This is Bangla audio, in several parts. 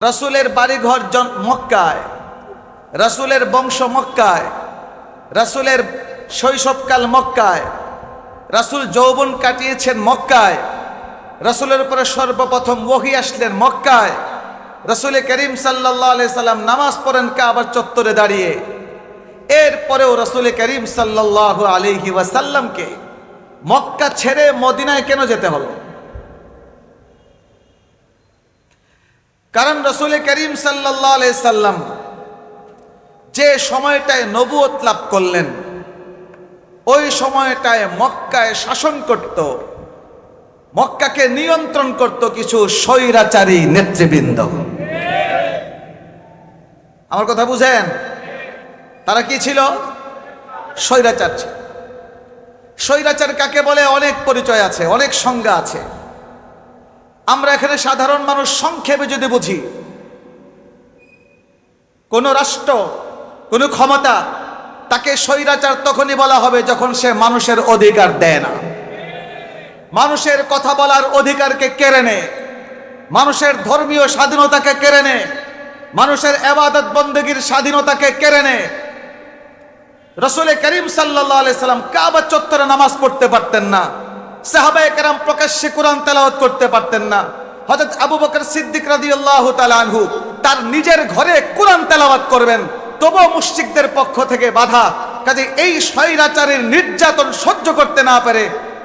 রাসূলের বাড়িঘর মক্কায়, রাসূলের বংশ মক্কায়, রাসূলের শৈশবকাল মক্কায়, রাসূল যৌবন কাটিয়েছেন মক্কায়, রাসূলের উপরে সর্বপ্রথম ওহী আসলেন মক্কায়। রাসূল করিম সাল্লাল্লাহু আলাইহি সাল্লাম নামাজ পড়েন কাবার চত্বরে দাঁড়িয়ে। এরপরেও রাসূল করিম সাল্লাল্লাহু আলাইহি ওয়াসাল্লামকে মক্কা ছেড়ে মদিনায় কেন যেতে হলো? কারণ রাসূল করিম সাল্লাল্লাহু আলাইহি সাল্লাম যে সময়টায় নবুয়ত লাভ করলেন, ওই সময়টায় মক্কায় শাসন করত, মক্কাকে নিয়ন্ত্রণ করত কিছু স্বৈরাচারী নেতৃবৃন্দ। আমার কথা বুঝেন? তারা কি ছিল? স্বৈরাচার ছিল। স্বৈরাচার কাকে বলে? অনেক পরিচয় আছে, অনেক সংজ্ঞা আছে। আমরা এখানে সাধারণ মানুষ সংক্ষেপে যদি বুঝি, কোন রাষ্ট্র, কোন ক্ষমতা, তাকে স্বৈরাচার তখনই বলা হবে যখন সে মানুষের অধিকার দেয় না, মানুষের কথা বলার অধিকারকে কেড়ে নেয়, মানুষের ধর্মীয় স্বাধীনতাকে কেড়ে নেয়, মানুষের ইবাদত বন্দেগীর স্বাধীনতাকে কেড়ে নেয়। রাসূল করিম সাল্লাল্লাহু আলাইহি সাল্লাম কাবা চত্বরে নামাজ পড়তে পারতেন না, সাহাবায়ে কেরাম প্রকাশ্যে কোরআন তেলাওয়াত করতে পারতেন না। হযরত আবু বকর সিদ্দিক রাদিয়াল্লাহু তাআলা আনহু তার নিজের ঘরে কোরআন তেলাওয়াত করবেন, তবুও মুশরিকদের পক্ষ থেকে বাধা। কাজে এই স্বৈরাচারের নির্যাতন সহ্য করতে না পারে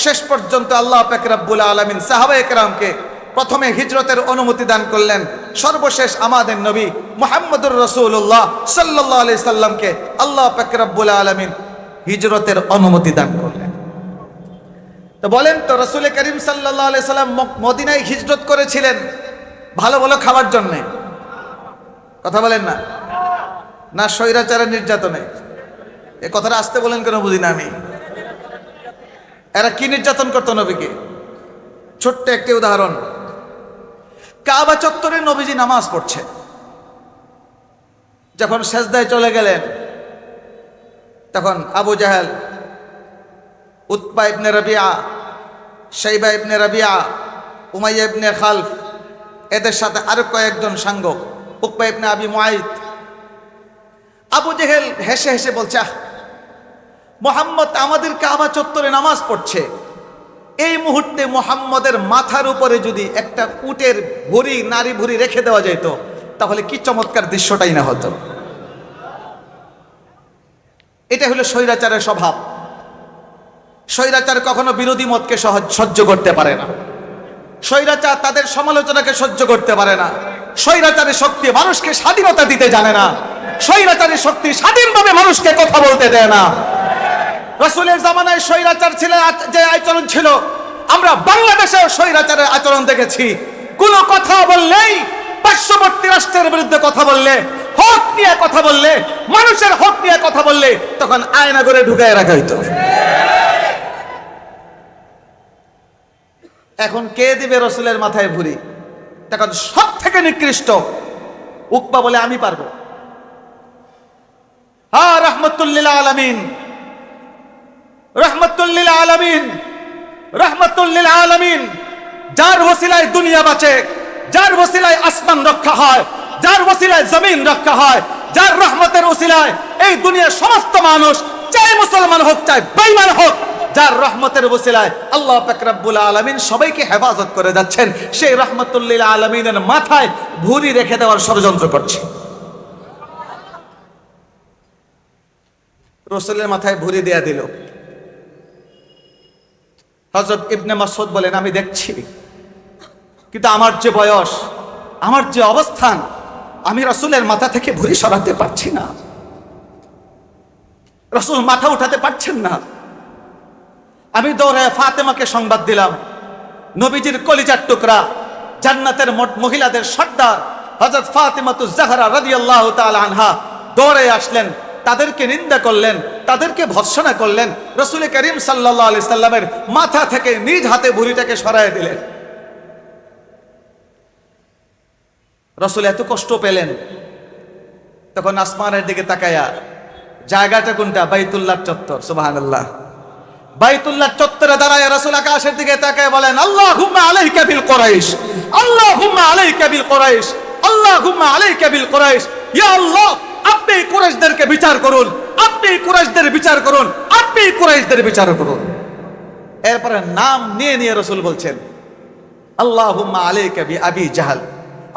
শেষ পর্যন্ত আল্লাহ পাক রব্বুল আলামিন সাহাবায়ে কেরামকে প্রথমে হিজরতের অনুমতি দান করলেন, সর্বশেষ আমাদের নবী মুহাম্মদুর রাসূলুল্লাহ সাল্লাল্লাহু আলাইহি সাল্লামকে আল্লাহ পাক রব্বুল আলামিন হিজরতের অনুমতি দান করলেন। তো বলেন তো, রাসূল করিম সাল্লাল্লাহু আলাইহি সাল্লাম মদিনায় হিজরত করেছিলেন ভালো ভালো খাবার জন্য? কথা বলেন না, না স্বৈরাচারের নির্যাতনে? এ কথাটা আসতে বলেন কেন বুঝি না আমি। এরা কি নির্যাতন করতো নবীকে? ছোট্ট একটি উদাহরণ, কাবা চত্বরে নবীজি নামাজ পড়ছে, যখন সেজদায় চলে গেলেন তখন আবু জাহেল, উতবা ইবনে রাবিয়া, শাইবা ইবনে রাবিয়া, উমাইয়া ইবনে খালফ, এদের সাথে আরো কয়েকজন সাঙ্গ, উকবা ইবনে আবি মুআইত। আবু জাহেল হেসে হেসে বলছে, মুহাম্মদ আমাদের কাবা চত্বরে নামাজ পড়ছে, এই মুহূর্তে মুহাম্মদের মাথার উপরে যদি একটা উটের ভুঁড়ি, নারী ভুঁড়ি রেখে দেওয়া যেত, তাহলে কি চমৎকার দৃশ্যটাই না হতো। এটা হলো স্বৈরাচারের স্বভাব। স্বৈরাচার কখনো বিরোধী মতকে সহ্য করতে পারে না, স্বৈরাচার তাদের সমালোচনাকে সহ্য করতে পারে না, স্বৈরাচারের শক্তি মানুষকে স্বাধীনতা দিতে জানে না, স্বৈরাচারের শক্তি স্বাধীনভাবে মানুষকে কথা বলতে দেয় না। রাসূলের জামানায় স্বৈরাচার ছিল, যে আচরণ ছিল, আমরা বাংলাদেশেও স্বৈরাচারের আচরণ দেখেছি। কোন কথা বললেই, পার্শ্ববর্তী রাষ্ট্রের বিরুদ্ধে কথা বললে, হক নিয়ে কথা বললে, মানুষের হক নিয়ে কথা বললে, তখন আয়না করে ঢুকায় রাখা হইতো। এখন কে দিবে রাসূলের মাথায় ভুঁড়ি? তখন সব থেকে নিকৃষ্ট উকবা বলে, আমি পারবো। হ্যাঁ, রাহমাতুল লিল আলামিন, রাহমাতুল লিল আলামিন, রাহমাতুল লিল আলামিন, যার ওসিলায় দুনিয়া বাঁচে, যার ওসিলায় আসমান রক্ষা হয়, যার ওসিলায় জমিন রক্ষা হয়, যার রহমতের ওসিলায় এই দুনিয়ার সমস্ত মানুষ, চাই মুসলমান হোক চাই বেঈমান হোক, যার রহমতের ওসিলায় আল্লাহ পাক রব্বুল আলামিন সবাইকে হেফাজত করে যাচ্ছেন, সেই রাহমাতুল লিল আলামিনের মাথায় ভুঁড়ি রেখে দেওয়ার ষড়যন্ত্র করছে। রাসূলের মাথায় ভুঁড়ি দেয়া দিল। হযরত ইবনে মাসউদ বলেন, আমি দেখছি, কিন্তু আমার যে বয়স, আমার যে অবস্থান, আমি রাসূলের মাথা থেকে ভুঁড়ি সরাতে পারছি না। রাসূল মাথা উঠাতে পারছেন না। আমি দৌড়ে ফাতেমাকে সংবাদ দিলাম, নবীজির কলিজার টুকরা, জান্নাতের মহিলাদের সর্দার হযরত ফাতেমাতুজ জাহরা রাদিয়াল্লাহু তাআলা আনহা দৌড়ে আসলেন, তাদেরকে নিন্দা করলেন, তাদেরকে ভর্ৎসনা করলেন, রাসূল করিম সাল্লাল্লাহু আলাইহি সাল্লামের মাথা থেকে নিজ হাতে ভুঁড়িটাকে সরায় দিলেন। রাসূল এত কষ্ট পেলেন, তখন আসমানের দিকে তাকায়া, জায়গাটা কোনটা? বাইতুল্লাহ চত্বর। সুবহানাল্লাহ। বাইতুল্লাহ চত্বরে দাঁড়ায় রাসূল আকাশের দিকে তাকায় বলেন, আল্লাহুম্মা আলাইকা বিল কুরাইশ, আল্লাহুম্মা আলাইকা বিল কুরাইশ, আল্লাহুম্মা আলাইকা বিল কুরাইশ, ইয়া আল্লাহ আপনি কুরাইশদেরকে বিচার করুন, আপনি কুরাইশদের বিচার করুন, আপনি কুরাইশদের বিচার করুন। এরপরে নাম নিয়ে নিয়ে রাসূল বলছেন আল্লাহুম্মা আলাইকা বি আবি জাহল,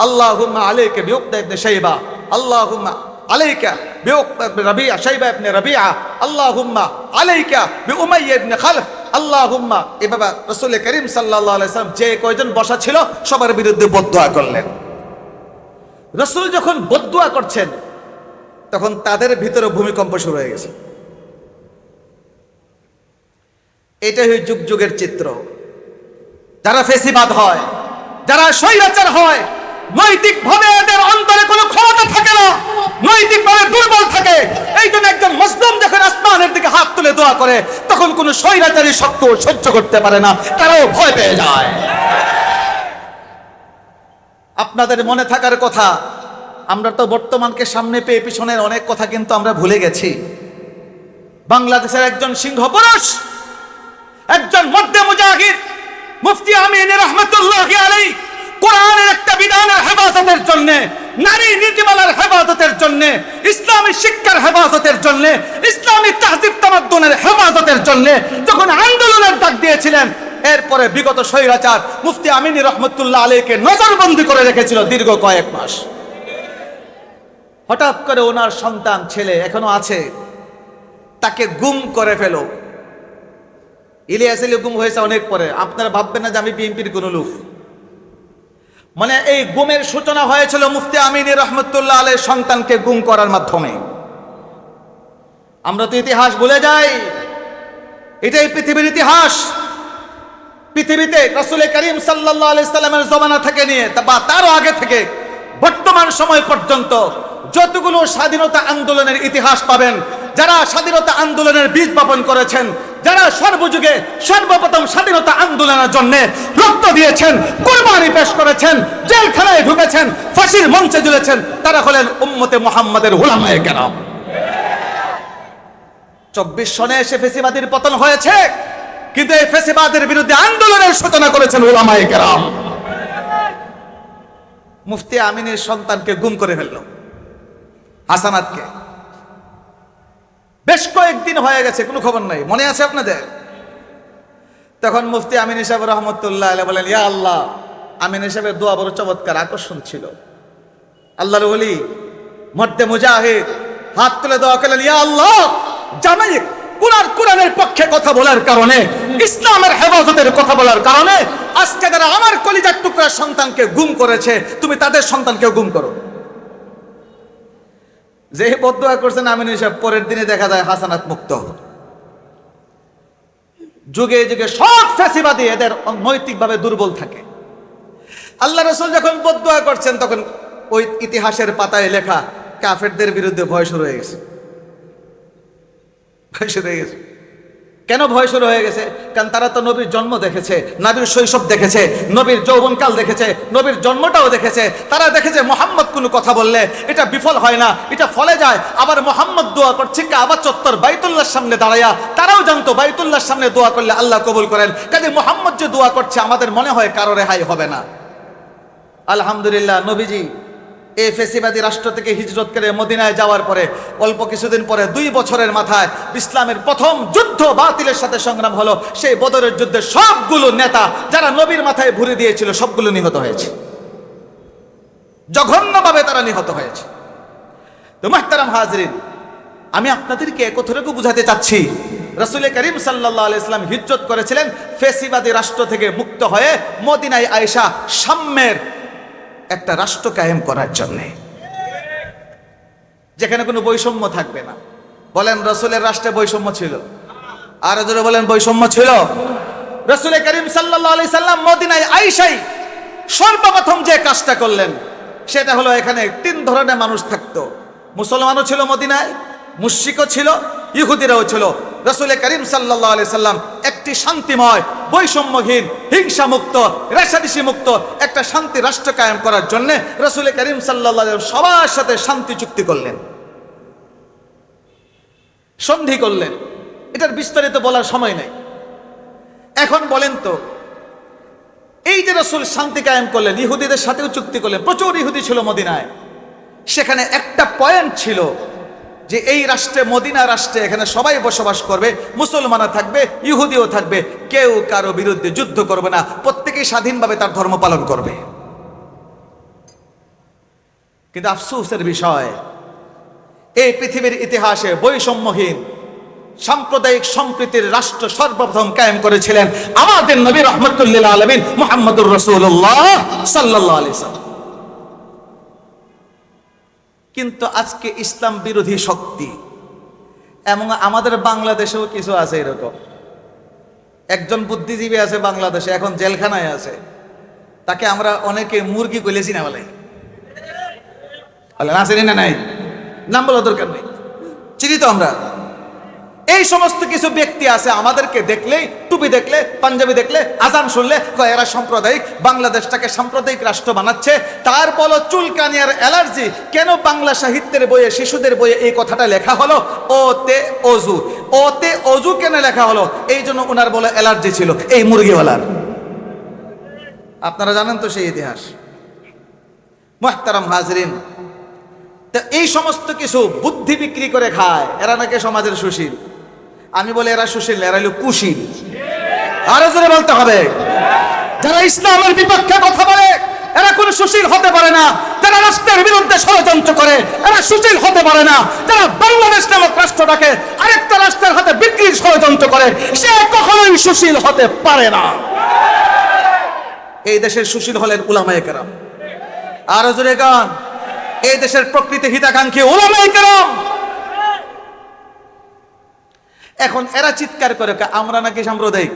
আল্লাহুম্মা আলাইকা বি উকবা ইবনে শাইবা, আল্লাহুম্মা আলাইকা বি উকবা ইবনে রাবিআ, শাইবা ইবনে রাবিআ, আল্লাহুম্মা আলাইকা বি উমাইয়া ইবনে খালফ, আল্লাহুম্মা। এভাবে রাসূল করিম সাল্লাল্লাহু আলাইহি ওয়াসাল্লাম যে কয়জন বসা ছিল সবার বিরুদ্ধে বদদুয়া করলেন। রাসূল যখন বদদুয়া করছেন তখন তাদের ভিতরে ভূমিকম্প শুরু হয়ে গেছে। এটাই হই যুগ যুগের চিত্র। যারা ফেসিবাদ হয়, যারা স্বৈরাচার হয়, নৈতিকভাবে এদের অন্তরে কোনো ক্ষমতা থাকে না, নৈতিকভাবে দুর্বল থাকে। এই জন্য একজন মুসলিম যখন আসমানের দিকে হাত তুলে দোয়া করে তখন কোনো স্বৈরাচারী শক্তি সহ্য করতে পারে না, তারাও ভয় পেয়ে যায়। আপনাদের মনে থাকার কথা, আমরা তো বর্তমানকে সামনে পেয়ে পিছনের অনেক কথা কিন্তু আমরা ভুলে গেছি। বাংলাদেশের একজন সিংহ পুরুষ, একজন মধ্যে মুজাহিদ মুফতি আমিন রহমতুল্লাহি আলাইহি কোরআনের একটা বিধানের হেফাজতের জন্য, নারী নীতিমালার হেফাজতের জন্য, ইসলামী শিক্ষার হেফাজতের জন্য, ইসলামী তাহজিব তামাদ্দুনের হেফাজতের জন্য যখন আন্দোলনের ডাক দিয়েছিলেন, এরপরে বিগত স্বৈরাচার মুফতি আমিন রহমতুল্লাহ আলাইহিকে নজরবন্দি করে রেখেছিল দীর্ঘ কয়েক মাস। হঠাৎ করে ওনার সন্তান ছেলে এখনো আছে, তাকে গুম করে ফেলো। ইলিয়াস আলী গুম হয়েছে অনেক পরে। আপনারা ভাববেন না যে আমি বিএনপির কোন লোক। মানে এই গুমের সূচনা হয়েছিল মুফতি আমিন রহমতুল্লাহ আলাইহির সন্তানকে গুম করার মাধ্যমে। আমরা তো ইতিহাস ভুলে যাই, এটাই পৃথিবীর ইতিহাস। পৃথিবীতে রাসূল করিম সাল্লাল্লাহু আলাইহি সাল্লামের জমানা থেকে নিয়ে বা তারও আগে থেকে বর্তমান সময় পর্যন্ত যতগুলো স্বাধীনতা আন্দোলনের ইতিহাস পাবেন, যারা স্বাধীনতা আন্দোলনের বীজ বপন করেছেন, যারা সর্বযুগে সর্বপ্রথম স্বাধীনতা আন্দোলনের জন্য রক্ত দিয়েছেন, কুরবানি পেশ করেছেন, জেলখানায় ঢুকেছেন, ফাঁসির মঞ্চে ঝুলেছেন, তারা হলেন উম্মতে মুহাম্মাদের উলামায়ে কেরাম। 24 সনে এসে ফেসিবাদের পতন হয়েছে, কিন্তু এই ফেসিবাদের বিরুদ্ধে আন্দোলনের সূচনা করেছেন উলামায়ে কেরাম। মুফতি আমিনের সন্তানকে গুম করে ফেলল, হাসানাতকে। বেশ কয়েকদিন হয়ে গেছে, কোনো খবর নাই। মনে আছে আপনাদের? তখন মুফতি আমিন সাহেব রহমতুল্লাহ আলাইহি বলেন, ইয়া আল্লাহ। আমিন সাহেবের দোয়া বড় চমৎকার, আকর্ষণ ছিল। আল্লাহর ওলি মর্দে মুজাহিদ হাত তুলে দোয়া করলেন, ইয়া আল্লাহ, জামাই কোরআনের পক্ষে কথা বলার কারণে, ইসলামের হেফাজতের কথা বলার কারণে আজকে যারা আমার কলিজার টুকরা সন্তানকে গুম করেছে, তুমি তাদের সন্তানকেও গুম করো। যে বদদুয়া করছেন আমিন সাহেব, পরের দিনে দেখা যায় হাসানাত মুক্ত। যুগে যুগে সব ফ্যাসিবাদী এদের নৈতিকভাবে দুর্বল থাকে। আল্লাহ রাসূল যখন বদদুয়া করছেন তখন ওই ইতিহাসের পাতায় লেখা কাফেরদের বিরুদ্ধে ভয় শুরু হয়ে গেছে। ভয় শুরু হয়ে গেছে। কেন ভয় শুরু হয়ে গেছে? কারণ তারা তো নবীর জন্ম দেখেছে, নবীর শৈশব দেখেছে, নবীর যৌবনকাল দেখেছে, নবীর জন্মটাও দেখেছে। তারা দেখেছে মুহাম্মদ কোনো কথা বললে এটা বিফল হয় না, এটা ফলে যায়। আবার মুহাম্মদ দোয়া করছে কাবা চত্বর বাইতুল্লাহর সামনে দাঁড়ায়া। তারাও জানতো বাইতুল্লাহর সামনে দোয়া করলে আল্লাহ কবুল করেন। কাজে মুহাম্মদ যে দোয়া করছে আমাদের মনে হয় কারো রেহাই হবে না। আলহামদুলিল্লাহ, নবীজি এই ফেসিবাদী রাষ্ট্র থেকে হিজরত করে মদিনায় যাওয়ার পরে অল্প কিছুদিন পরে 2 বছরের মাথায় ইসলামের প্রথম যুদ্ধ বাতিলের সাথে সংগ্রাম হলো। সেই বদরের যুদ্ধে সবগুলো নেতা যারা নবীর মাথায় ভুরি দিয়েছিল সবগুলো নিহত হয়েছে, জঘন্যভাবে তারা নিহত হয়েছে। তো মুহতারাম হাজরিন, আমি আপনাদেরকে একথরেকু বুঝাতে চাচ্ছি, রাসূল করিম সাল্লাল্লাহু আলাইহি ওয়াসাল্লাম হিজরত করেছিলেন ফেসিবাদী রাষ্ট্র থেকে মুক্ত হয়ে মদিনায় আয়েশা সাম্যের একটা রাষ্ট্র কায়েম করার জন্য, যেখানে কোনো বৈষম্য থাকবে না। বলেন রাসূলের রাষ্ট্রে বৈষম্য ছিল? আর জোরে বলেন বৈষম্য ছিল? রাসূল করিম সাল্লাল্লাহু আলাইহি সাল্লাম মদিনায় আয়েশাই সর্বপ্রথম যে কাজটা করলেন সেটা হলো এখানে 3 ধরনের মানুষ থাকতো। মুসলমানও ছিল মদিনায়, মুশরিকও ছিল, ইহুদিরাও ছিল। রাসূল করিম সাল্লাল্লাহু আলাইহি সাল্লাম একটি শান্তিময়, বৈষম্যহীন, হিংসা মুক্ত, রেশারেশি মুক্ত একটা শান্তি রাষ্ট্র কায়েম করার জন্য রাসূল করিম সাল্লাল্লাহু আলাইহি ওয়াসাল্লাম সবার সাথে শান্তি চুক্তি করলেন, সন্ধি করলেন। এটার বিস্তারিত বলার সময় নেই। এখন বলেন তো, এই যে রাসূল শান্তি কায়েম করলেন, ইহুদিদের সাথেও চুক্তি করলেন, প্রচুর ইহুদি ছিল মদিনায়। সেখানে একটা পয়েন্ট ছিল যে এই রাষ্ট্রে, মদিনা রাষ্ট্রে, এখানে সবাই বসবাস করবে, মুসলমানরা থাকবে, ইহুদিও থাকবে, কেউ কারো বিরুদ্ধে যুদ্ধ করবে না, প্রত্যেকেই স্বাধীনভাবে তার ধর্ম পালন করবে। কিন্তু আফসোসের বিষয়, এই পৃথিবীর ইতিহাসে বৈষম্যহীন সাম্প্রদায়িক সম্প্রীতির রাষ্ট্র সর্বপ্রথম কায়েম করেছিলেন আমাদের নবী রাহমাতুল্লিল আলামিন মুহাম্মদুর রাসূলুল্লাহ সাল্লাল্লাহু আলাইহি ওয়াসাল্লাম। কিন্তু আজকে ইসলাম বিরোধী শক্তি, এবং আমাদের বাংলাদেশেও কিছু আছে এরকম। একজন বুদ্ধিজীবী আছে বাংলাদেশে, এখন জেলখানায় আছে, তাকে আমরা অনেকে মুরগি কইলেছি না বলে, না চিনি না, নাই নাম বলা দরকার নেই, চিনি তো আমরা। এই সমস্ত কিছু ব্যক্তি আছে, আমাদেরকে দেখলেই, টুপি দেখলে, পাঞ্জাবি দেখলে, আজান শুনলে এরা সাম্প্রদায়িক, বাংলাদেশটাকে সাম্প্রদায়িক রাষ্ট্র বানাচ্ছে। তারপর চুলকানি আর অ্যালার্জি, কেন বাংলা সাহিত্যের বইয়ে, শিশুদের বইয়ে এই কথাটা লেখা হলো, ওতে অজু, ওতে অজু কেন লেখা হলো? এই জন্য ওনার বলে অ্যালার্জি ছিল এই মুরগিওয়ালার। আপনারা জানেন তো সেই ইতিহাস। মুহতারাম হাজরিন, এই সমস্ত কিছু বুদ্ধি বিক্রি করে খায়, এরা নাকি সমাজের সুশীল। আমি বলি এরা সুশীল, এরা হলো কুশীল। আরো জোরে বলতে হবে, যারা ইসলামের বিপক্ষে কথা বলে এরা কোন সুশীল হতে পারে না। যারা রাষ্ট্রের বিরুদ্ধে ষড়যন্ত্র করে এরা সুশীল হতে পারে না। যারা বাংলাদেশ নামক রাষ্ট্রটাকে আরেকটা রাষ্ট্রের হাতে বিক্রির ষড়যন্ত্র করে সে কখনোই সুশীল হতে পারে না। এই দেশের সুশীল হলেন উলামায়ে কেরাম। আরো জোরে গান, এই দেশের প্রকৃতি হিতাকাঙ্ক্ষী উলামায়ে কেরাম। এখন এরা চিৎকার করে আমরা নাকি সাম্প্রদায়িক,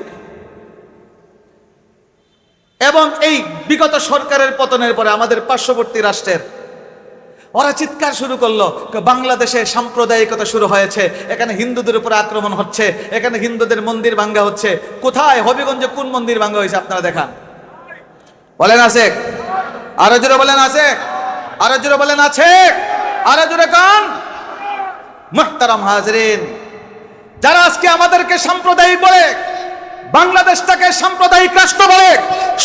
এবং এই বিগত সরকারের পতনের পরে আমাদের পার্শ্ববর্তী রাষ্ট্রের ওরা চিৎকার শুরু করলো বাংলাদেশে সাম্প্রদায়িকতা শুরু হয়েছে, এখানে হিন্দুদের উপরে আক্রমণ হচ্ছে, এখানে হিন্দুদের মন্দির ভাঙ্গা হচ্ছে। কোথায়? হবিগঞ্জে কোন মন্দির ভাঙ্গা হয়েছে আপনারা দেখান, বলেন আছে? আরো জোরে বলেন আছে? আরো জোরে বলেন আছে? আরো জোরে কান। মুহতারাম হাজরিন, যারা আজকে আমাদেরকে সাম্প্রদায়িক বলে, বাংলাদেশটাকে সাম্প্রদায়িক রাষ্ট্র বলে,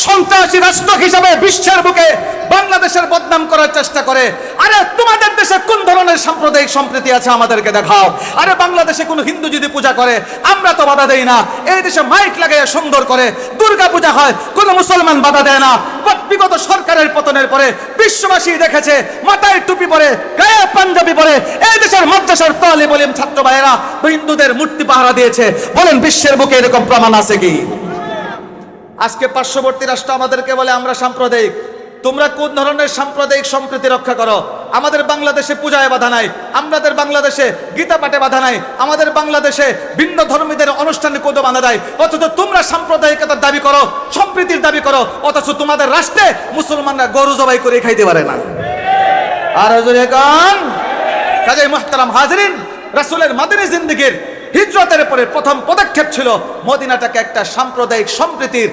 সন্ত্রাসী রাষ্ট্র হিসাবে বিশ্বের বুকে বাংলাদেশের বদনাম করার চেষ্টা করে, আরে তোমাদের দেশে কোন ধরনের সাম্প্রদায়িক সম্প্রীতি আছে আমাদেরকে দেখাও। আরে বাংলাদেশে কোনো হিন্দু যদি পূজা করে আমরা তো বাধা দেই না, এই দেশে মাইক লাগাইয়া সুন্দর করে দুর্গা পূজা হয়, কোনো মুসলমান বাধা দেয় না। বিগত সরকারের পতনের পরে বিশ্ববাসী দেখেছে মাথায় টুপি পরে, গায়ে পাঞ্জাবি পরে এই দেশের মাদ্রাসার তালিব ইলম ছাত্র ভাইয়েরা হিন্দুদের মূর্তি পাহারা দিয়েছে। বলেন বিশ্বের বুকে এরকম প্রমাণ আছে কি? আজকে পার্শ্ববর্তী রাষ্ট্র আমাদেরকে বলে আমরা সাম্প্রদায়িক। তোমরা কোন ধরনের সাম্প্রদায়িক সম্প্রীতি রক্ষা করো? আমাদের বাংলাদেশে পূজায় বাধা নাই, আমাদের বাংলাদেশে গীতা পাঠে বাধা নাই, আমাদের বাংলাদেশে ভিন্ন ধর্মীদের অনুষ্ঠানে কোন বাধা নাই, অথচ তোমরা সাম্প্রদায়িকতার দাবি করো, সম্প্রীতির দাবি করো, অথচ তোমাদের রাষ্ট্রে মুসলমানরা গরু জবাই করে খাইতে পারে না। আর হুজুরে গান। কাজেই মুহতারাম হাজরিন, রাসূলের মাদানী জিন্দেগীর হিজরতের পরে প্রথম পদক্ষেপ ছিল মদিনাটাকে একটা সাম্প্রদায়িক সম্প্রীতির,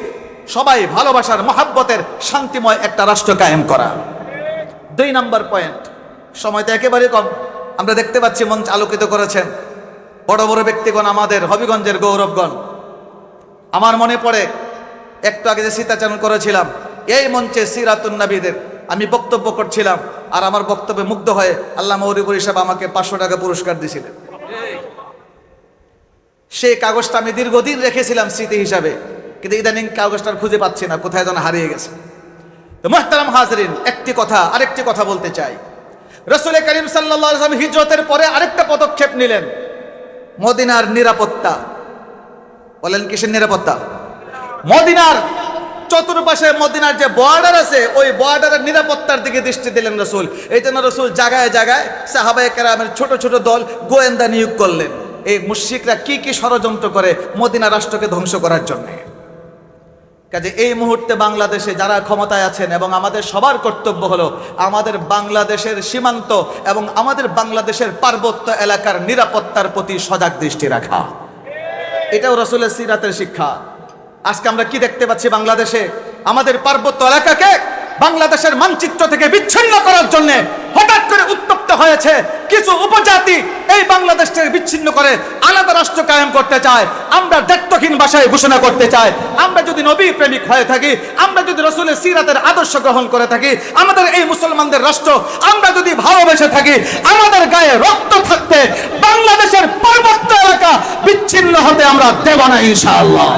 সবাই ভালোবাসার, মহাব্বতের, শান্তিময় একটা রাষ্ট্র কায়েম করা। 2 নম্বর পয়েন্ট, সময় তো একেবারে কম, আমরা দেখতে পাচ্ছি মঞ্চ আলোকিত করেছেন বড় বড় ব্যক্তিগণ, আমাদের হবিগঞ্জের গৌরবগণ। আমার মনে পড়ে একটু আগে যে সীতাচারণ করেছিলাম, এই মঞ্চে সিরাতুন নবীদের আমি বক্তব্য করছিলাম, আর আমার বক্তব্যে মুগ্ধ হয়ে আল্লামা মৌরিবুর সাহেব আমাকে 500 টাকা পুরস্কার দিয়েছিলেন। সেই কাগজটা আমি দীর্ঘদিন রেখেছিলাম স্মৃতি হিসাবে, কিন্তু ইদানিং কাগজটার খুঁজে পাচ্ছি না, কোথায় যেন হারিয়ে গেছে। তো মুহতারাম হাজরিন, আরেকটি কথা বলতে চাই। রাসূল করিম সাল্লাল্লাহু আলাইহি ওয়াসাল্লাম হিজরতের পরে আরেকটা পদক্ষেপ নিলেন, মদিনার নিরাপত্তা। বলেন কিসের নিরাপত্তা? মদিনার চতুর্পাশে মদিনার যে বর্ডার আছে, ওই বর্ডারের নিরাপত্তার দিকে দৃষ্টি দিলেন রাসূল। এই জন্য রাসূল জায়গায় জায়গায় সাহাবায়ে কেরামের ছোট ছোট দল গোয়েন্দা নিয়োগ করলেন, এই মুশরিকরা কি কি ষড়যন্ত্র করে মদিনা রাষ্ট্রকে ধ্বংস করার জন্য। কাজে এই মুহূর্তে বাংলাদেশে যারা ক্ষমতায় আছেন, এবং আমাদের সবার কর্তব্য হলো আমাদের বাংলাদেশের সীমান্ত এবং আমাদের বাংলাদেশের পার্বত্য এলাকার নিরাপত্তার প্রতি সজাগ দৃষ্টি রাখা। এটাও রাসূলের সিরাতের শিক্ষা। আজকে আমরা কি দেখতে পাচ্ছি? বাংলাদেশে আমাদের পার্বত্য এলাকাকে বাংলাদেশের মানচিত্র থেকে বিচ্ছিন্ন করার জন্য হঠাৎ করে উত্তপ্ত হয়েছে কি কিছু উপজাতি এই বাংলাদেশকে বিচ্ছিন্ন করে আলাদা রাষ্ট্র কায়েম করতে চায়। আমরা দায়িত্বহীন ভাষায় ঘোষণা করতে চাই, আমরা যদি নবী প্রেমিক হয়ে থাকি, আমরা যদি রাসূলের সিরাতের আদর্শ গ্রহণ করে থাকি, আমাদের এই মুসলমানদের রাষ্ট্র আমরা যদি ভালোবেসে থাকি, আমাদের গায়ে রক্ত থাকতে বাংলাদেশের পার্বত্য এলাকা বিচ্ছিন্ন হতে আমরা দেব না ইনশাআল্লাহ।